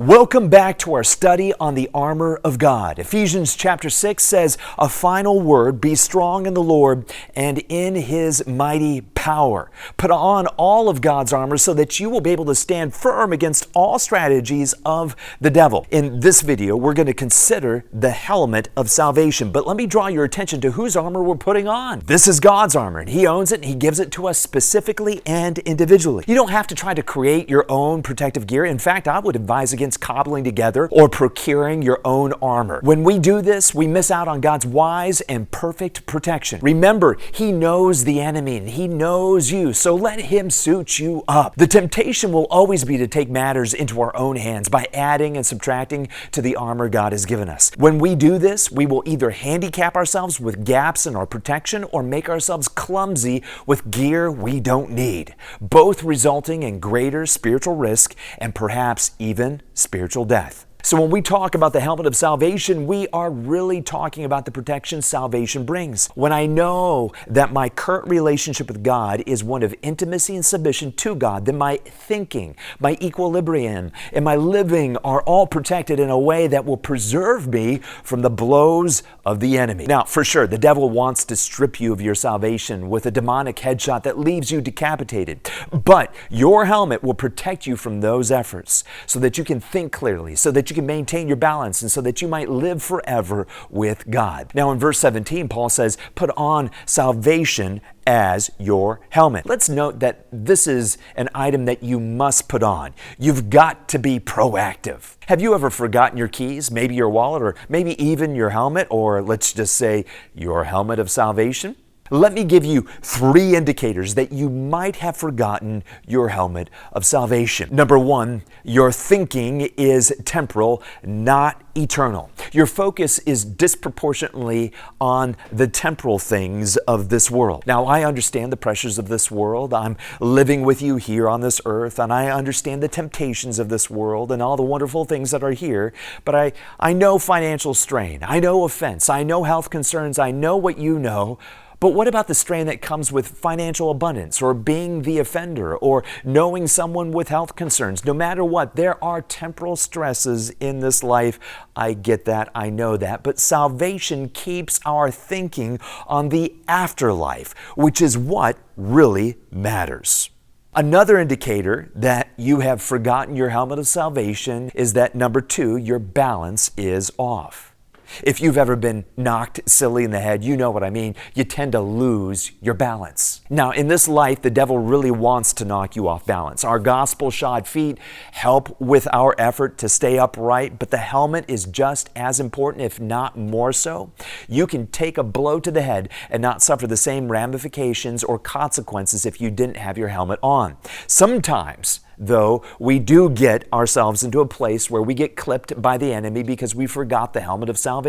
Welcome back to our study on the armor of God. Ephesians chapter 6 says, a final word, be strong in the Lord and in His mighty power. Put on all of God's armor so that you will be able to stand firm against all strategies of the devil. In this video, we're going to consider the helmet of salvation. But let me draw your attention to whose armor we're putting on. This is God's armor, and He owns it, and He gives it to us specifically and individually. You don't have to try to create your own protective gear. In fact, I would advise against cobbling together or procuring your own armor. When we do this, we miss out on God's wise and perfect protection. Remember, He knows the enemy and He knows you, so let Him suit you up. The temptation will always be to take matters into our own hands by adding and subtracting to the armor God has given us. When we do this, we will either handicap ourselves with gaps in our protection or make ourselves clumsy with gear we don't need, both resulting in greater spiritual risk and perhaps even spiritual death. So when we talk about the helmet of salvation, we are really talking about the protection salvation brings. When I know that my current relationship with God is one of intimacy and submission to God, then my thinking, my equilibrium, and my living are all protected in a way that will preserve me from the blows of the enemy. Now, for sure, the devil wants to strip you of your salvation with a demonic headshot that leaves you decapitated. But your helmet will protect you from those efforts so that you can think clearly, so that you can maintain your balance, and so that you might live forever with God. Now in verse 17, Paul says, put on salvation as your helmet. Let's note that this is an item that you must put on. You've got to be proactive. Have you ever forgotten your keys, maybe your wallet, or maybe even your helmet, or let's just say your helmet of salvation? Let me give you 3 indicators that you might have forgotten your helmet of salvation. Number 1, your thinking is temporal, not eternal. Your focus is disproportionately on the temporal things of this world. Now, I understand the pressures of this world. I'm living with you here on this earth, and I understand the temptations of this world and all the wonderful things that are here, but I know financial strain. I know offense. I know health concerns. I know what you know. But what about the strain that comes with financial abundance, or being the offender, or knowing someone with health concerns? No matter what, there are temporal stresses in this life. I get that, I know that, but salvation keeps our thinking on the afterlife, which is what really matters. Another indicator that you have forgotten your helmet of salvation is that number 2, your balance is off. If you've ever been knocked silly in the head, you know what I mean. You tend to lose your balance. Now, in this life, the devil really wants to knock you off balance. Our gospel-shod feet help with our effort to stay upright, but the helmet is just as important, if not more so. You can take a blow to the head and not suffer the same ramifications or consequences if you didn't have your helmet on. Sometimes, though, we do get ourselves into a place where we get clipped by the enemy because we forgot the helmet of salvation.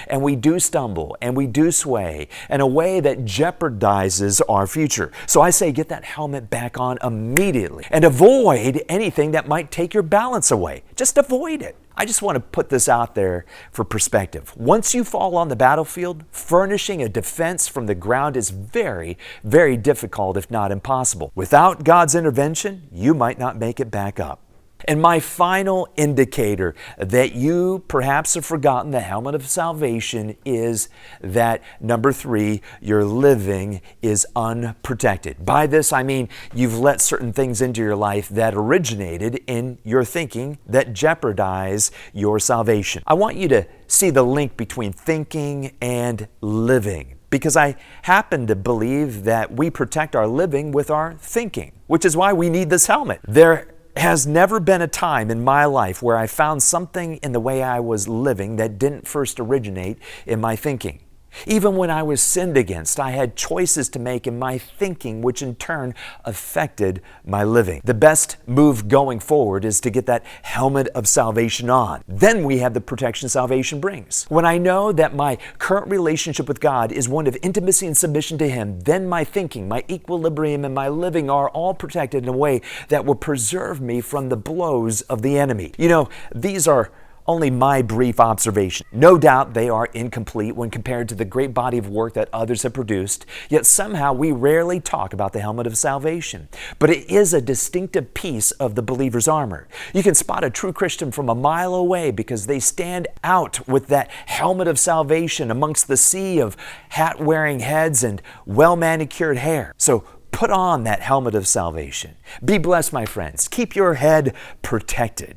And we do stumble and we do sway in a way that jeopardizes our future. So I say get that helmet back on immediately and avoid anything that might take your balance away. Just avoid it. I just want to put this out there for perspective. Once you fall on the battlefield, furnishing a defense from the ground is very, very difficult, if not impossible. Without God's intervention, you might not make it back up. And my final indicator that you perhaps have forgotten the helmet of salvation is that number 3, your living is unprotected. By this, I mean you've let certain things into your life that originated in your thinking that jeopardize your salvation. I want you to see the link between thinking and living, because I happen to believe that we protect our living with our thinking, which is why we need this helmet. There has never been a time in my life where I found something in the way I was living that didn't first originate in my thinking. Even when I was sinned against, I had choices to make in my thinking, which in turn affected my living. The best move going forward is to get that helmet of salvation on. Then we have the protection salvation brings. When I know that my current relationship with God is one of intimacy and submission to Him, then my thinking, my equilibrium, and my living are all protected in a way that will preserve me from the blows of the enemy. You know, these are Only my brief observation. No doubt they are incomplete when compared to the great body of work that others have produced, yet somehow we rarely talk about the helmet of salvation. But it is a distinctive piece of the believer's armor. You can spot a true Christian from a mile away because they stand out with that helmet of salvation amongst the sea of hat-wearing heads and well-manicured hair. So put on that helmet of salvation. Be blessed, my friends. Keep your head protected.